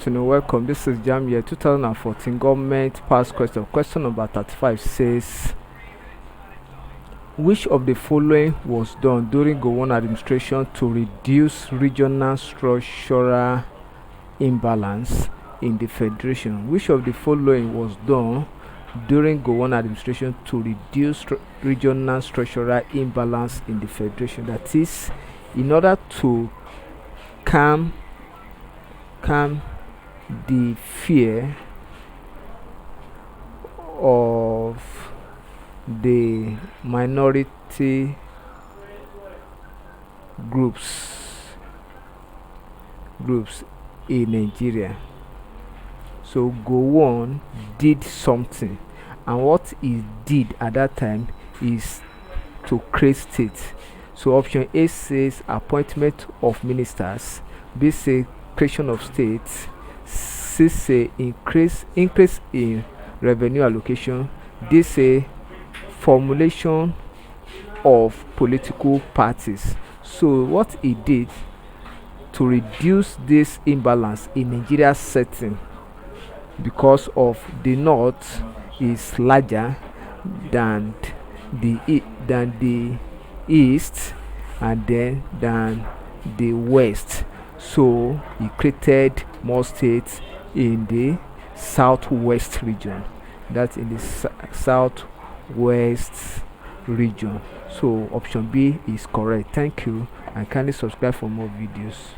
afternoon, welcome. This is Jamb here. 2014 government past question. Question number 35 says, which of the following was done during Gowon administration to reduce regional structural imbalance in the federation? Which of the following was done during Gowon administration to reduce regional structural imbalance in the federation? That is, in order to calm the fear of the minority groups in Nigeria. So Gowon did something, and what he did at that time is to create state. So option A says appointment of ministers, B say creation of states, C say increase in revenue allocation, D say formulation of political parties. So what he did to reduce this imbalance in Nigeria's setting, because of the north is larger than the east, and then than the west, so he created more states in the southwest region. That's in the southwest region. So option B is correct. Thank you, and kindly subscribe for more videos.